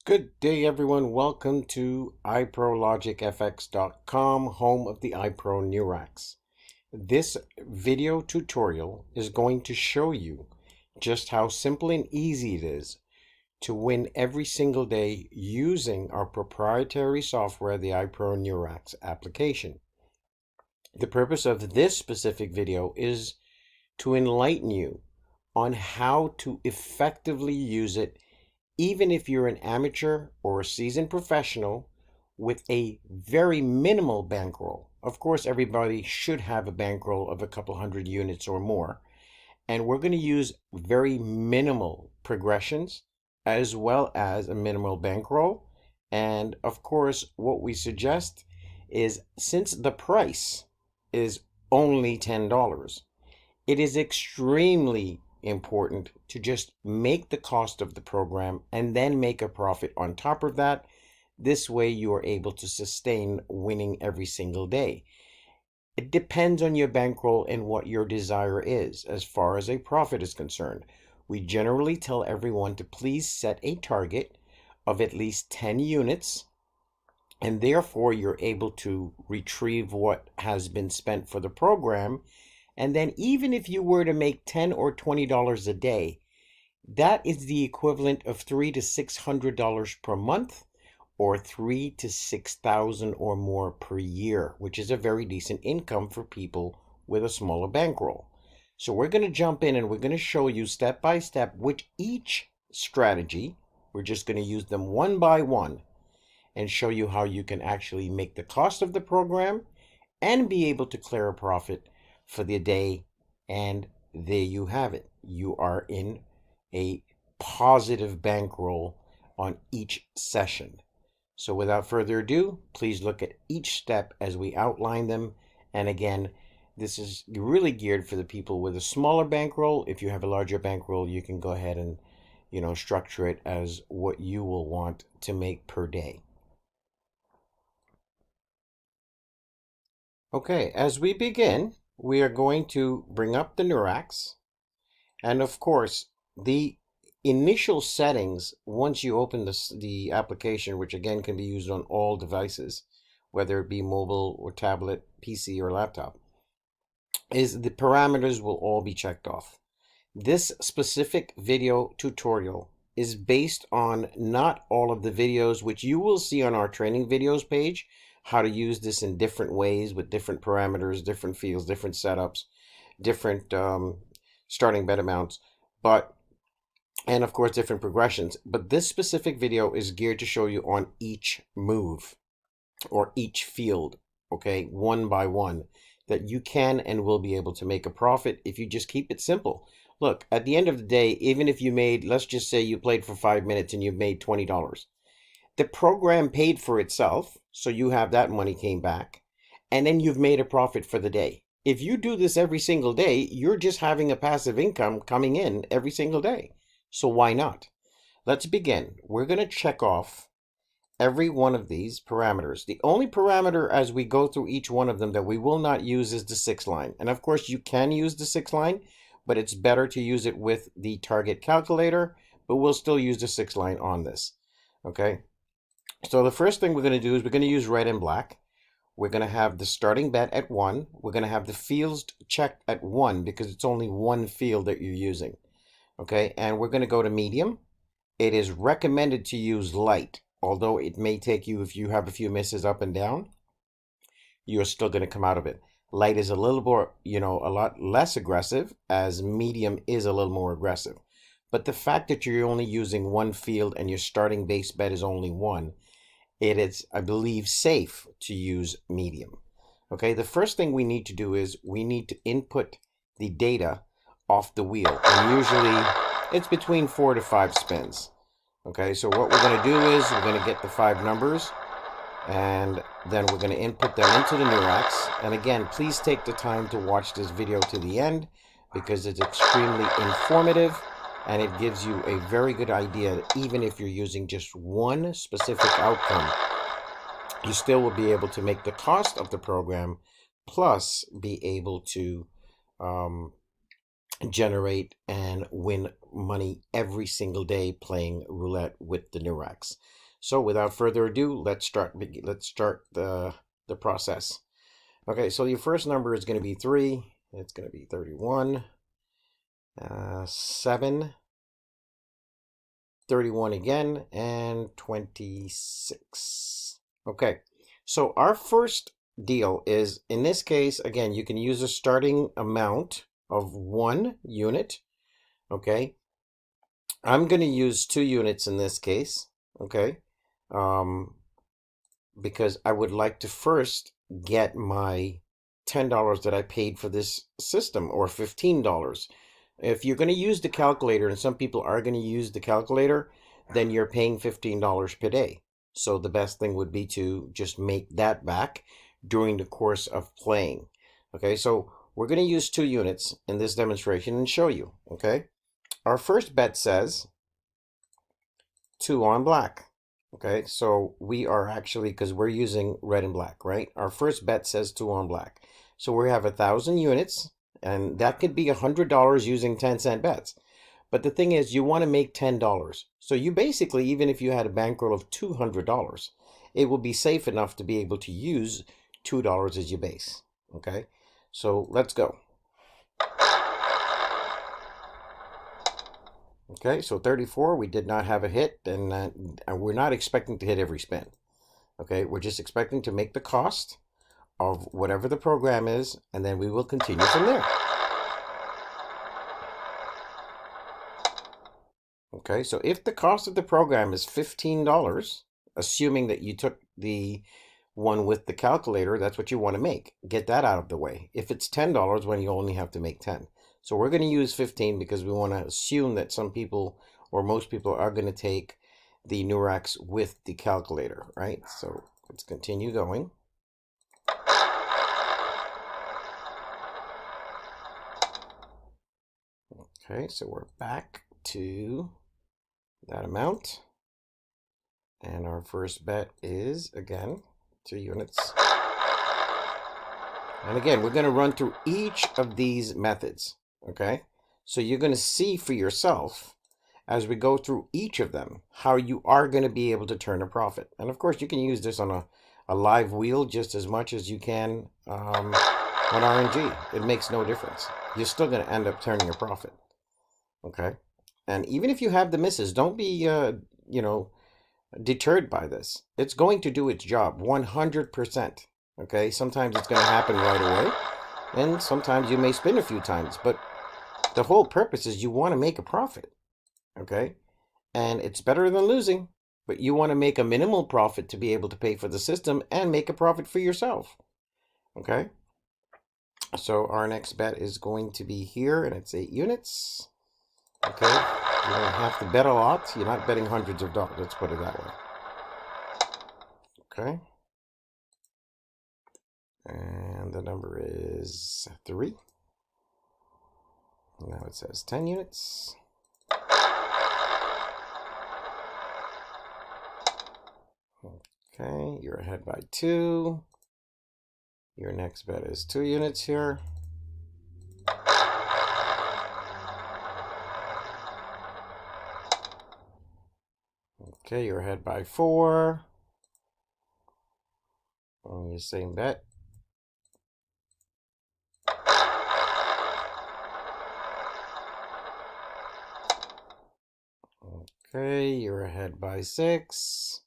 Good day, everyone. Welcome to iProLogicFX.com, home of the iPro Neurax. This video tutorial is going to show you just how simple and easy it is to win every single day using our proprietary software, the iPro Neurax application. The purpose of this specific video is to enlighten you on how to effectively use it even if you're an amateur or a seasoned professional with a very minimal bankroll. Of course, everybody should have a bankroll of a couple hundred units or more. And we're going to use very minimal progressions as well as a minimal bankroll. And of course, what we suggest is since the price is only $10, it is extremely important to just make the cost of the program and then make a profit on top of that. This way you are able to sustain winning every single day. It depends on your bankroll and what your desire is as far as a profit is concerned. We generally tell everyone to please set a target of at least 10 units, and therefore you're able to retrieve what has been spent for the program. And then even if you were to make $10 or $20 a day, that is the equivalent of $300 to $600 per month, or 3 to 6,000 or more per year, which is a very decent income for people with a smaller bankroll. So we're going to jump in and we're going to show you step by step which each strategy, we're just going to use them one by one and show you how you can actually make the cost of the program and be able to clear a profit for the day. And there you have it. You are in a positive bankroll on each session. So without further ado, please look at each step as we outline them. And again, this is really geared for the people with a smaller bankroll. If you have a larger bankroll, you can go ahead and, structure it as what you will want to make per day. Okay, as we begin, we are going to bring up the Neurax. And of course, the initial settings, once you open the application, which again can be used on all devices, whether it be mobile or tablet, PC or laptop, is the parameters will all be checked off. This specific video tutorial is based on not all of the videos which you will see on our training videos page, how to use this in different ways with different parameters, different fields, different setups, different starting bet amounts, and of course different progressions. But this specific video is geared to show you on each move or each field, okay, one by one, that you can and will be able to make a profit if you just keep it simple. Look, at the end of the day, even if you made, let's just say you played for 5 minutes and you made $20, the program paid for itself, so you have that money came back, and then you've made a profit for the day. If you do this every single day, you're just having a passive income coming in every single day. So why not? Let's begin. We're going to check off every one of these parameters. The only parameter as we go through each one of them that we will not use is the 6 line. And of course you can use the 6 line, but it's better to use it with the target calculator, but we'll still use the 6 line on this. Okay. So the first thing we're going to do is we're going to use red and black. We're going to have the starting bet at 1. We're going to have the fields checked at 1 because it's only one field that you're using. Okay, and we're going to go to medium. It is recommended to use light, although it may take you, if you have a few misses up and down, you're still going to come out of it. Light is a little more, a lot less aggressive, as medium is a little more aggressive. But the fact that you're only using one field and your starting base bet is only 1, it is, I believe, safe to use medium. Okay, the first thing we need to do is we need to input the data off the wheel, and usually it's between 4 to 5 spins. Okay, so what we're going to do is we're going to get the 5 numbers, and then we're going to input them into the Neurax. And again, please take the time to watch this video to the end because it's extremely informative and it gives you a very good idea that even if you're using just one specific outcome, you still will be able to make the cost of the program plus be able to generate and win money every single day playing roulette with the Neurax. So without further ado, let's start the process. Okay, so your first number is going to be 3. It's going to be 31, 7, 31 again, and 26. Okay, so our first deal is, in this case, again, you can use a starting amount of 1 unit. Okay, I'm going to use 2 units in this case. Okay, um, because I would like to first get my $10 that I paid for this system, or $15. If you're going to use the calculator, and some people are going to use the calculator, then you're paying $15 per day. So the best thing would be to just make that back during the course of playing. Okay, so we're going to use 2 units in this demonstration and show you. Okay, our first bet says 2 on black. Okay, so we are actually, because we're using red and black, right? Our first bet says 2 on black. So we have 1,000 units, and that could be $100 using 10-cent bets. But the thing is, you want to make $10. So you basically, even if you had a bankroll of $200, it will be safe enough to be able to use $2 as your base. Okay, so let's go. Okay, so 34, we did not have a hit, and we're not expecting to hit every spin. Okay, we're just expecting to make the cost of whatever the program is, and then we will continue from there. Okay, so if the cost of the program is $15, assuming that you took the one with the calculator, that's what you want to make. Get that out of the way. If it's $10, when you only have to make 10. So we're going to use 15 because we want to assume that some people, or most people, are going to take the Neurax with the calculator, right? So let's continue going. Okay, so we're back to that amount. And our first bet is, again, 2 units. And again, we're going to run through each of these methods, okay? So you're going to see for yourself, as we go through each of them, how you are going to be able to turn a profit. And of course, you can use this on a live wheel just as much as you can on RNG. It makes no difference. You're still going to end up turning a profit, okay? And even if you have the misses, don't be, deterred by this. It's going to do its job 100%. Okay, sometimes it's going to happen right away, and sometimes you may spin a few times, but the whole purpose is you want to make a profit. Okay, and it's better than losing, but you want to make a minimal profit to be able to pay for the system and make a profit for yourself. Okay, so our next bet is going to be here, and it's 8 units. Okay, you don't have to bet a lot. You're not betting hundreds of dollars. Let's put it that way. Okay. And the number is 3. Now it says 10 units. Okay, you're ahead by 2. Your next bet is 2 units here. Okay, you're ahead by 4. On your same bet. Okay, you're ahead by 6.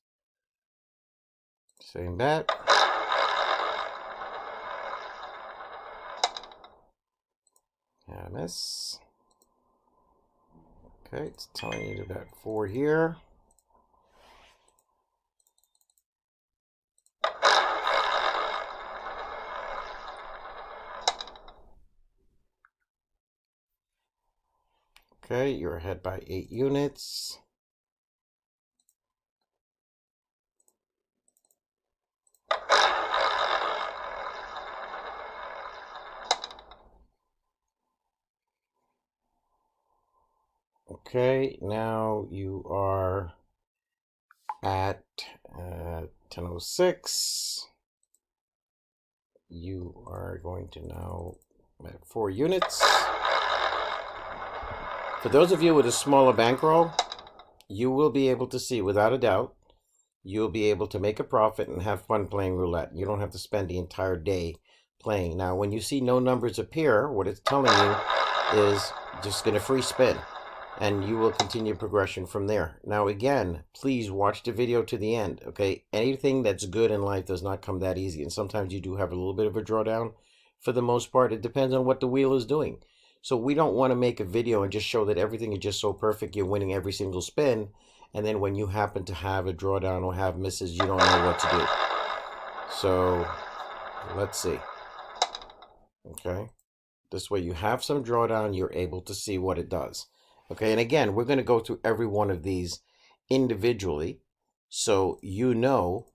Same bet. Yeah, miss. Okay, it's telling you to bet 4 here. Okay, you're ahead by 8 units. Okay, now you are at 10:06. You are going to now bet 4 units. For those of you with a smaller bankroll, you will be able to see, without a doubt, you'll be able to make a profit and have fun playing roulette. You don't have to spend the entire day playing. Now, when you see no numbers appear, what it's telling you is just going to free spin, and you will continue progression from there. Now, again, please watch the video to the end, okay? Anything that's good in life does not come that easy, and sometimes you do have a little bit of a drawdown. For the most part, it depends on what the wheel is doing. So we don't want to make a video and just show that everything is just so perfect, you're winning every single spin, and then when you happen to have a drawdown or have misses, you don't know what to do. So let's see. Okay, this way you have some drawdown, you're able to see what it does. Okay, and again, we're going to go through every one of these individually, so you know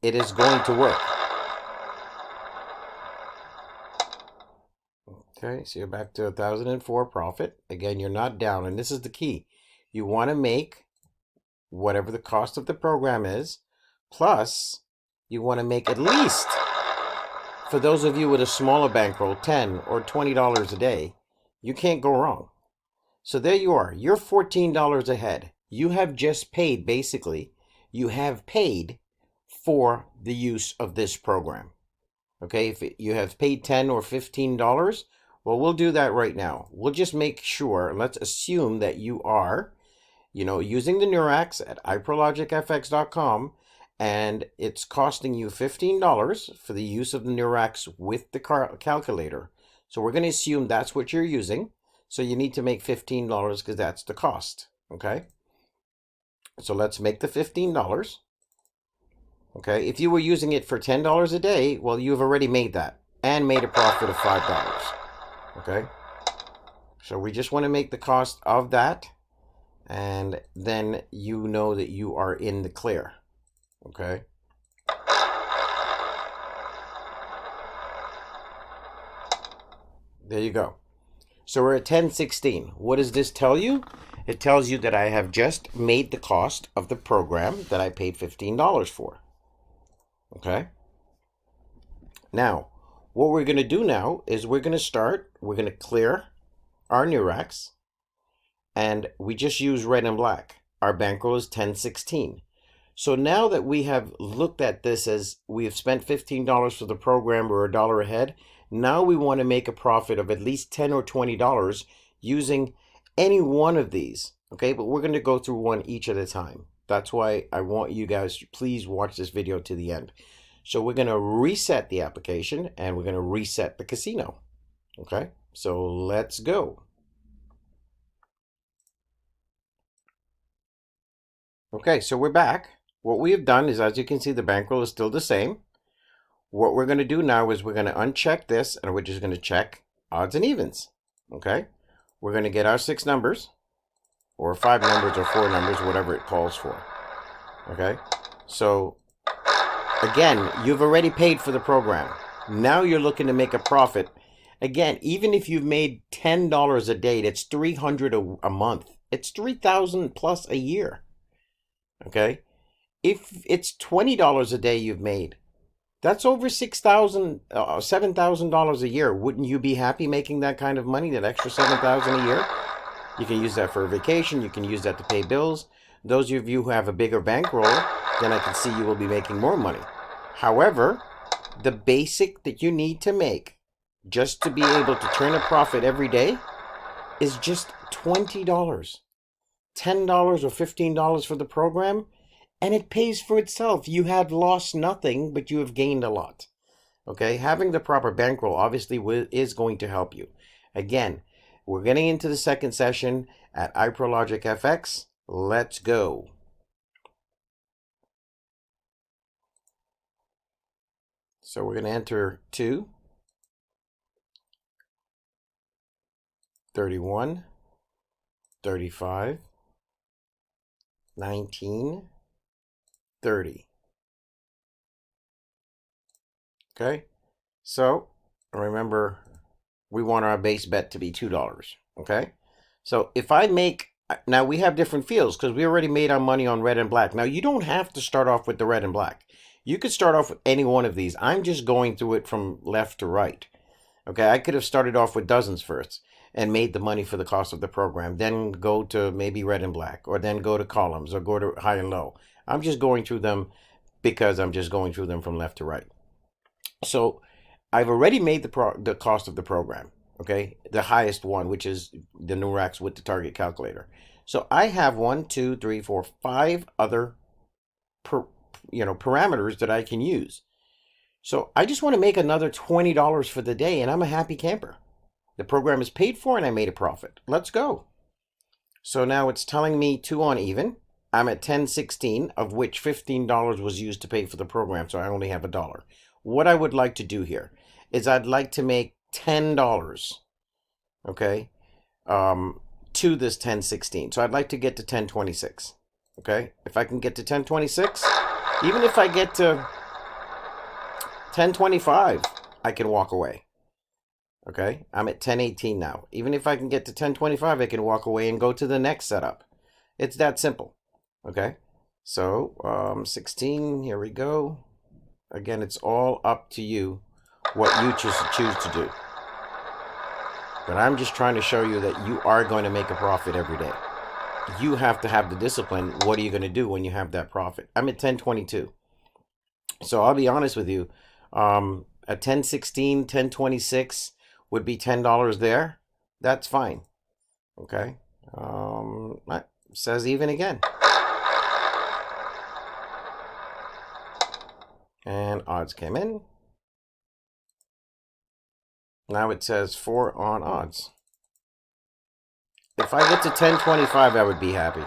it is going to work. Okay, so you're back to 1,004 profit. Again, you're not down, and this is the key. You want to make whatever the cost of the program is, plus you want to make at least, for those of you with a smaller bankroll, $10 or $20 a day, you can't go wrong. So there you are. You're $14 ahead. You have just paid, basically, you have paid for the use of this program. Okay, if you have paid $10 or $15, well, we'll do that right now. We'll just make sure, let's assume that you are, using the Neurax at iprologicfx.com, and it's costing you $15 for the use of the Neurax with the calculator. So we're going to assume that's what you're using. So you need to make $15 because that's the cost. Okay, so let's make the $15. Okay, if you were using it for $10 a day, well, you've already made that and made a profit of $5. Okay, so we just want to make the cost of that, and then you know that you are in the clear. Okay, there you go. So we're at 1016. What does this tell you? It tells you that I have just made the cost of the program that I paid $15 for. Okay, now what we're going to do now is we're going to clear our Neurax, and we just use red and black. Our bankroll is 1016. So now that we have looked at this as we have spent $15 for the program, we're $1 ahead. Now we want to make a profit of at least $10 or $20 using any one of these. Okay, but we're going to go through one each at a time. That's why I want you guys to please watch this video to the end. So we're going to reset the application, and we're going to reset the casino. Okay, so let's go. Okay, so we're back. What we have done is, as you can see, the bankroll is still the same. What we're going to do now is we're going to uncheck this, and we're just going to check odds and evens. Okay, we're going to get our 6 numbers, or 5 numbers, or 4 numbers, whatever it calls for. Okay, so again, you've already paid for the program. Now you're looking to make a profit. Again, even if you've made $10 a day, that's $300 a month. It's $3,000 plus a year. Okay, if it's $20 a day you've made, that's over $7,000 a year. Wouldn't you be happy making that kind of money, that extra $7,000 a year? You can use that for a vacation. You can use that to pay bills. Those of you who have a bigger bankroll, then I can see you will be making more money. However, the basic that you need to make just to be able to turn a profit every day is just $20. $10 or $15 for the program, and it pays for itself. You have lost nothing, but you have gained a lot. Okay, having the proper bankroll obviously is going to help you. Again, we're getting into the second session at iProLogicFX. Let's go. So we're going to enter 2, 31, 35, 19, 30. Okay, so remember, we want our base bet to be $2. Okay, so if I make, now we have different fields because we already made our money on red and black. Now you don't have to start off with the red and black. You could start off with any one of these. I'm just going through it from left to right. Okay, I could have started off with dozens first. and made the money for the cost of the program, then go to maybe red and black, or then go to columns, or go to high and low. I'm just going through them because I'm just going through them from left to right. So I've already made the cost of the program, okay? The highest one, which is the Neurax with the target calculator. So I have 5 other parameters that I can use. So I just want to make another $20 for the day, and I'm a happy camper. The program is paid for, and I made a profit. Let's go. So now it's telling me 2 on even. I'm at 10.16, of which $15 was used to pay for the program, so I only have $1. What I would like to do here is I'd like to make $10, okay, to this 10.16. So I'd like to get to 10.26, okay? If I can get to 10.26, even if I get to 10.25, I can walk away. Okay, I'm at 10.18 now. Even if I can get to 10.25, I can walk away and go to the next setup. It's that simple. Okay, so 16, here we go. Again, it's all up to you what you choose to do. But I'm just trying to show you that you are going to make a profit every day. You have to have the discipline. What are you going to do when you have that profit? I'm at 10.22. So I'll be honest with you. At 10.16, 10.26 would be $10 there. That's fine. Okay. It says even again. And odds came in. Now it says 4 on odds. If I get to 10.25, I would be happy,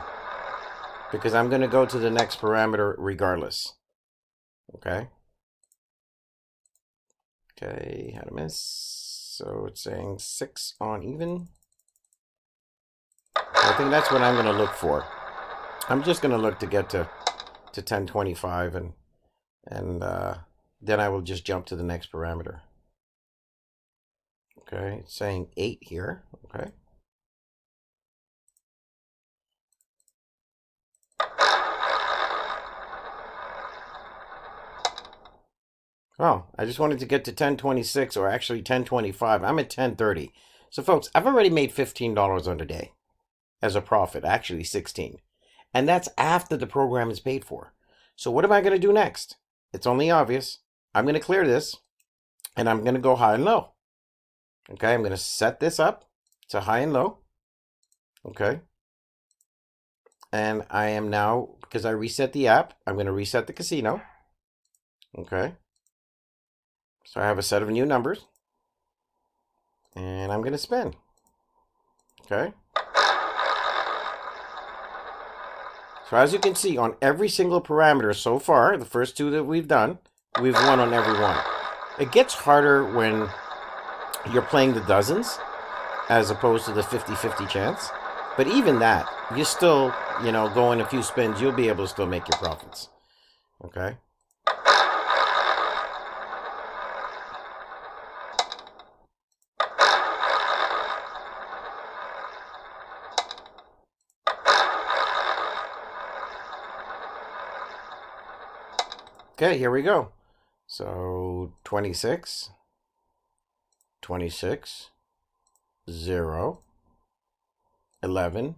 because I'm going to go to the next parameter regardless. Okay. Okay, had a miss. So it's saying 6 on even. I think that's what I'm going to look for. I'm just going to look to get to 10.25, and then I will just jump to the next parameter. Okay, it's saying 8 here. Okay. Oh, I just wanted to get to 10.26, or actually 10.25. I'm at 10.30. So folks, I've already made $15 on the day as a profit, actually 16. And that's after the program is paid for. So what am I going to do next? It's only obvious. I'm going to clear this, and I'm going to go high and low. Okay, I'm going to set this up to high and low. Okay. And I am now, because I reset the app, I'm going to reset the casino. Okay. So I have a set of new numbers, and I'm going to spin. Okay. So as you can see, on every single parameter so far, the first 2 that we've done, we've won on every one. It gets harder when you're playing the dozens as opposed to the 50-50 chance. But even that, you still, go in a few spins, you'll be able to still make your profits. Okay. Okay, here we go. So 26, 26, 0, 11,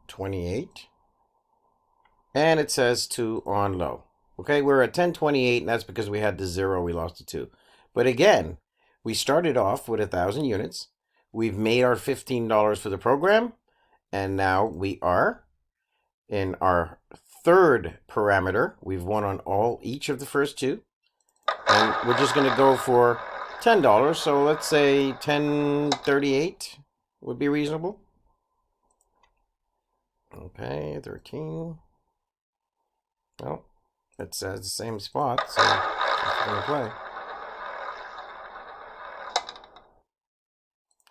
28, and it says 2 on low. Okay, we're at 10.28, and that's because we had the 0, we lost the 2. But again, we started off with 1,000 units. We've made our $15 for the program, and now we are in our 3rd parameter. We've won on each of the first 2, and we're just going to go for $10. So let's say 10.38 would be reasonable. Okay, 13. Well, it says the same spot, so it's going to play.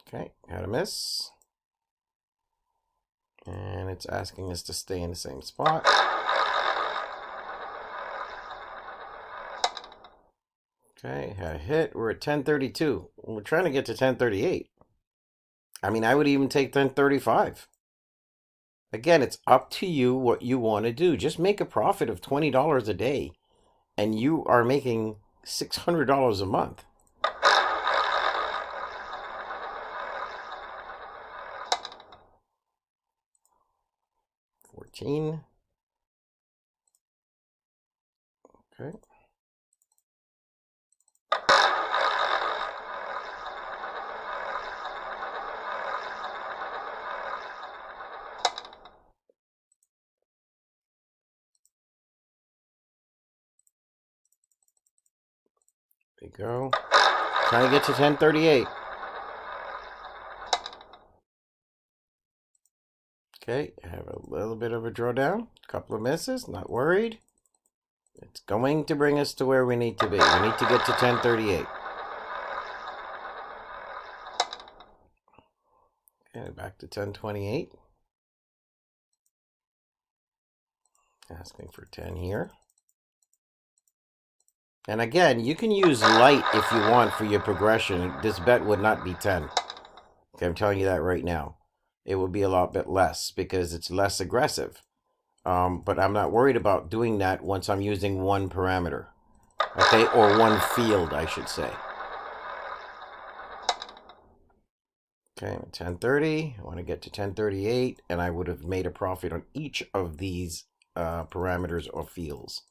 Okay, had a miss. And it's asking us to stay in the same spot. Okay, had a hit. We're at 10.32. We're trying to get to 10.38. I mean, I would even take 10.35. Again, it's up to you what you want to do. Just make a profit of $20 a day, and you are making $600 a month. 13. Okay. There you go. Trying to get to 1038. Okay, I have a little bit of a drawdown. A couple of misses, not worried. It's going to bring us to where we need to be. We need to get to 1038. Okay, back to 1028. Asking for 10 here. And again, you can use light if you want for your progression. This bet would not be 10. Okay, I'm telling you that right now. It would be a lot bit less because it's less aggressive. But I'm not worried about doing that once I'm using one parameter. Okay, or one field, I should say. Okay, 1030. I want to get to 1038, and I would have made a profit on each of these parameters or fields.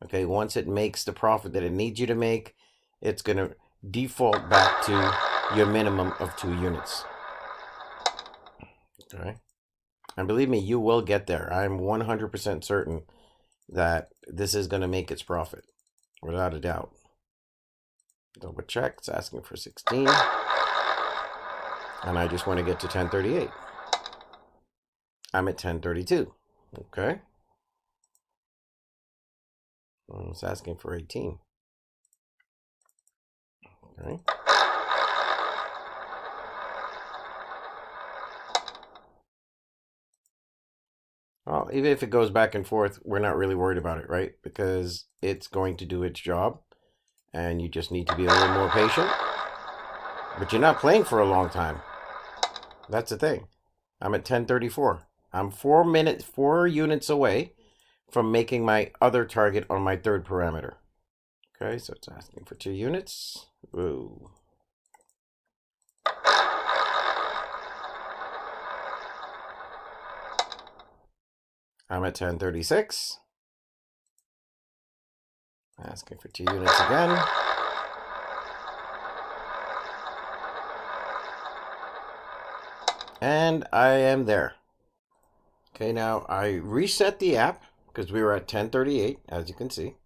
Okay, once it makes the profit that it needs you to make, it's going to default back to your minimum of 2 units. Okay, and believe me, you will get there. I'm 100% certain that this is going to make its profit, without a doubt. Double check, it's asking for 16. And I just want to get to 1038. I'm at 1032. Okay. It's asking for 18. Okay. Well, even if it goes back and forth, we're not really worried about it, right? Because it's going to do its job. And you just need to be a little more patient. But you're not playing for a long time. That's the thing. I'm at 1034. I'm 4 units away from making my other target on my third parameter. Okay, so it's asking for 2 units. Ooh. I'm at 1036. Asking for 2 units again. And I am there. Okay, now I reset the app because we were at 1038, as you can see.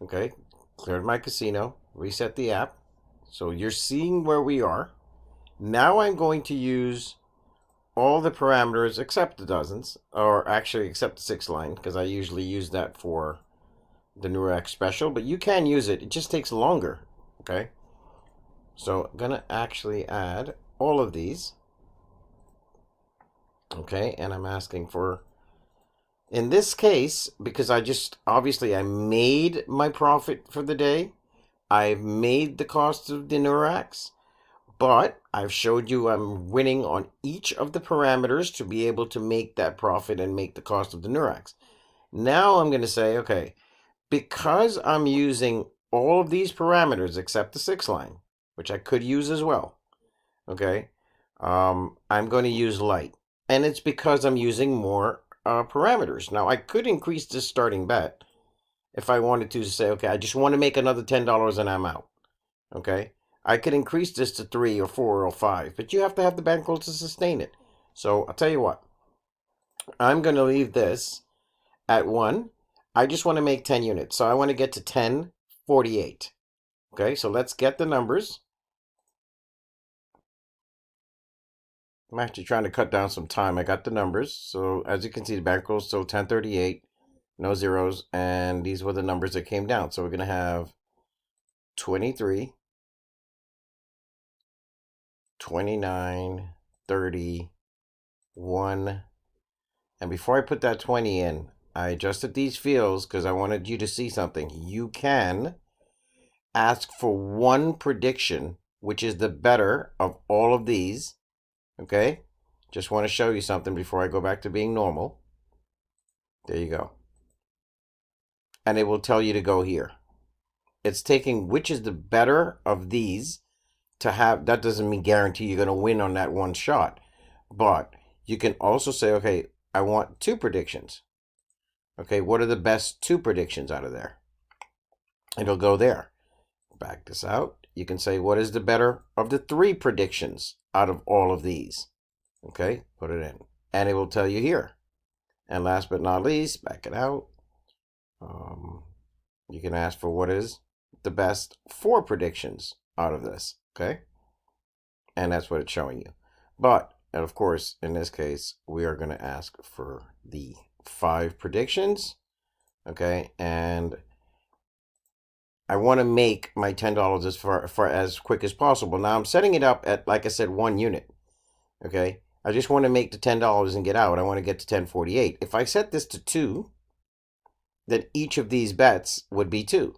Okay, cleared my casino, reset the app. So you're seeing where we are. Now I'm going to use all the parameters except the dozens, or actually except the 6 line, because I usually use that for the Neurax special, but you can use it. It just takes longer. Okay, so I'm gonna actually add all of these. Okay, and I'm asking for, in this case, because obviously I made my profit for the day. I've made the cost of the Neurax, but I've showed you I'm winning on each of the parameters to be able to make that profit and make the cost of the Neurax. Now I'm going to say, okay, because I'm using all of these parameters except the 6 line, which I could use as well, okay, I'm going to use light. And it's because I'm using more parameters. Now, I could increase this starting bet if I wanted to say, okay, I just want to make another $10 and I'm out. Okay, I could increase this to 3 or 4 or 5, but you have to have the bankroll to sustain it. So I'll tell you what, I'm going to leave this at 1. I just want to make 10 units. So I want to get to 1048. Okay, so let's get the numbers. I'm actually trying to cut down some time. I got the numbers. So as you can see, the bankroll is still 1038, no zeros, and these were the numbers that came down. So we're going to have 23, 29, 30, 1. And before I put that 20 in, I adjusted these fields because I wanted you to see something. You can ask for one prediction, which is the better of all of these. Okay? Just want to show you something before I go back to being normal. There you go. And it will tell you to go here. It's taking which is the better of these to have. That doesn't mean guarantee you're going to win on that one shot. But you can also say, okay, I want 2 predictions. Okay, what are the best 2 predictions out of there? It'll go there. Back this out. You can say, what is the better of the 3 predictions out of all of these? Okay, put it in. And it will tell you here. And last but not least, back it out. You can ask for what is the best 4 predictions out of this. Okay, and that's what it's showing you. But, and of course, in this case, we are going to ask for the 5 predictions. Okay, and I want to make my $10 as quick as possible. Now I'm setting it up at, like I said, 1 unit. Okay, I just want to make the $10 and get out. I want to get to 1048. If I set this to 2, then each of these bets would be 2.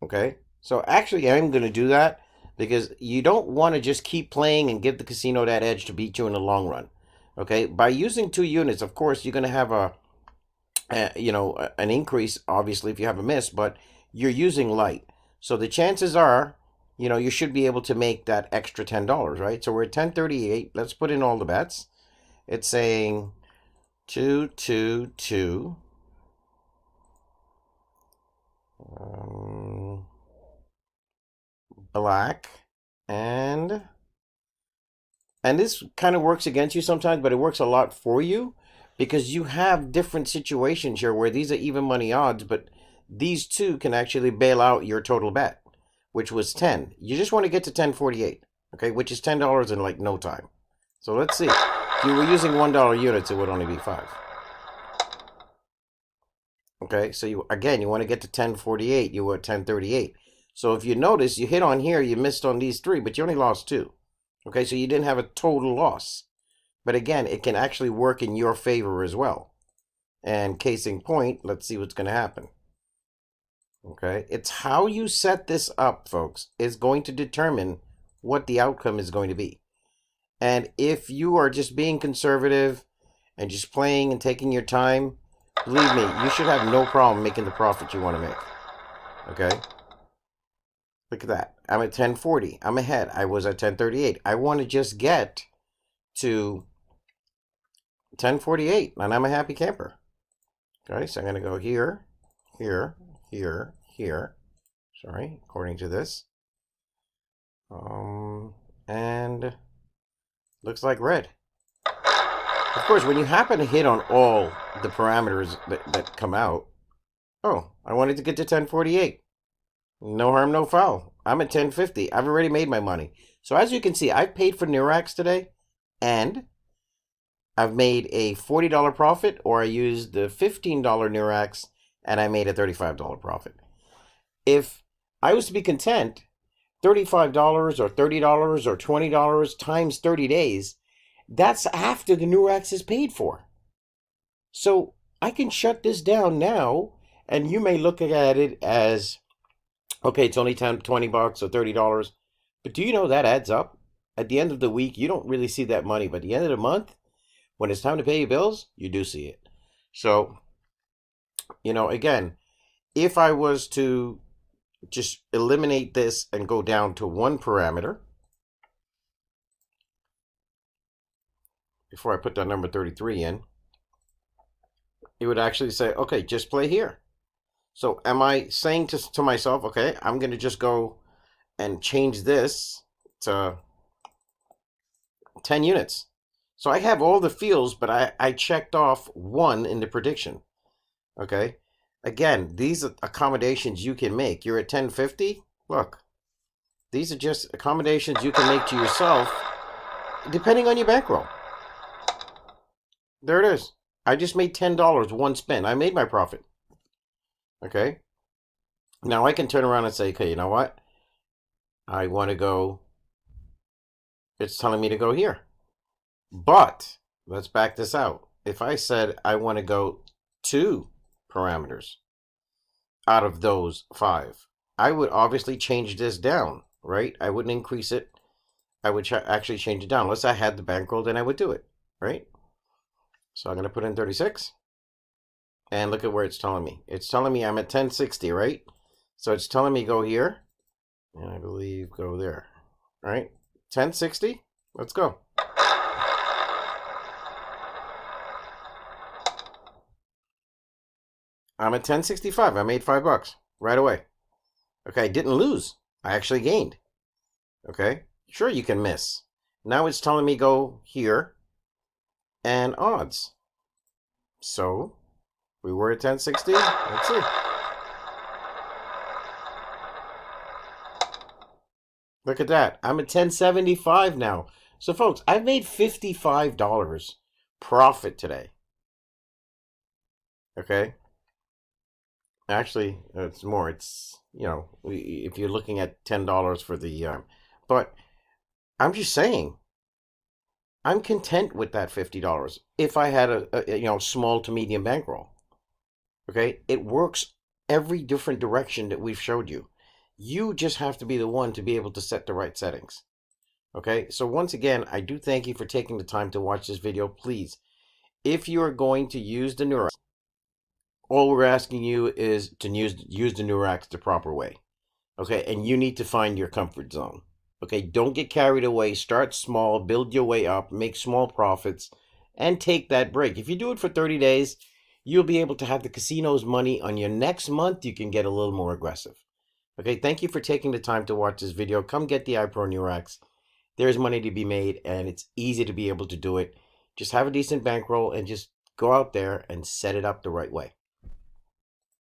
Okay, so actually I'm going to do that because you don't want to just keep playing and give the casino that edge to beat you in the long run. Okay, by using 2 units, of course, you're going to have an increase, obviously, if you have a miss, but you're using light. So the chances are, you should be able to make that extra $10, right? So we're at 1038. Let's put in all the bets. It's saying 2, 2, 2. Black. And this kind of works against you sometimes, but it works a lot for you because you have different situations here where these are even money odds, but these 2 can actually bail out your total bet, which was 10. You just want to get to 1048, okay, which is $10 in like no time. So let's see. If you were using $1 units, it would only be 5. Okay, so you want to get to 1048. You were at 1038. So if you notice, you hit on here, you missed on these 3, but you only lost 2. Okay, so you didn't have a total loss. But again, it can actually work in your favor as well. And case in point, let's see what's going to happen. Okay, it's how you set this up, folks, is going to determine what the outcome is going to be. And if you are just being conservative and just playing and taking your time, believe me, you should have no problem making the profit you want to make. Okay? Look at that. I'm at 1040. I'm ahead. I was at 1038. I want to just get to 1048, and I'm a happy camper. Okay, so I'm going to go here, here, here, here. Sorry, according to this. And looks like red. Of course, when you happen to hit on all the parameters that come out, oh, I wanted to get to 1048. No harm, no foul. I'm at 1050. I've already made my money. So as you can see, I've paid for Neurax today, and I've made a $40 profit, or I used the $15 Neurax, and I made a $35 profit. If I was to be content, $35 or $30 or $20 times 30 days, that's after the Neurax is paid for. So I can shut this down now, and you may look at it as, okay, it's only 10, $20 or $30, but do you know that adds up? At the end of the week, you don't really see that money, but at the end of the month, when it's time to pay your bills, you do see it. So, again, if I was to just eliminate this and go down to 1 parameter, before I put that number 33 in, it would actually say, okay, just play here. So am I saying to myself, okay, I'm going to just go and change this to 10 units. So I have all the fields, but I checked off 1 in the prediction. Okay. Again, these are accommodations you can make. You're at 1050. Look, these are just accommodations you can make to yourself depending on your bankroll. There it is. I just made $10 1 spin. I made my profit. Okay. Now I can turn around and say, okay, you know what? I want to go. It's telling me to go here. But let's back this out. If I said I want to go 2 parameters out of those 5, I would obviously change this down, right? I wouldn't increase it. I would actually change it down. Unless I had the bankroll, then I would do it, right? So I'm going to put in 36. And look at where it's telling me. It's telling me I'm at 1060, right? So it's telling me go here. And I believe go there. All right? 1060. Let's go. I'm at 1065. I made $5 right away. Okay, I didn't lose. I actually gained. Okay, sure, you can miss. Now it's telling me go here and odds. So we were at 1060. Let's see. Look at that. I'm at 1075 now. So folks, I've made $55 profit today. Okay. Actually, it's more. It's, if you're looking at $10 for the, but I'm just saying, I'm content with that $50 if I had a small to medium bankroll. Okay, it works every different direction that we've showed you. You just have to be the one to be able to set the right settings. Okay, so once again, I do thank you for taking the time to watch this video. Please, if you are going to use the Neurax, all we're asking you is to use the Neurax the proper way. Okay, and you need to find your comfort zone. Okay, don't get carried away. Start small, build your way up, make small profits, and take that break. If you do it for 30 days, you'll be able to have the casino's money on your next month. You can get a little more aggressive. Okay, thank you for taking the time to watch this video. Come get the iPro Neurax. There's money to be made, and it's easy to be able to do it. Just have a decent bankroll and just go out there and set it up the right way.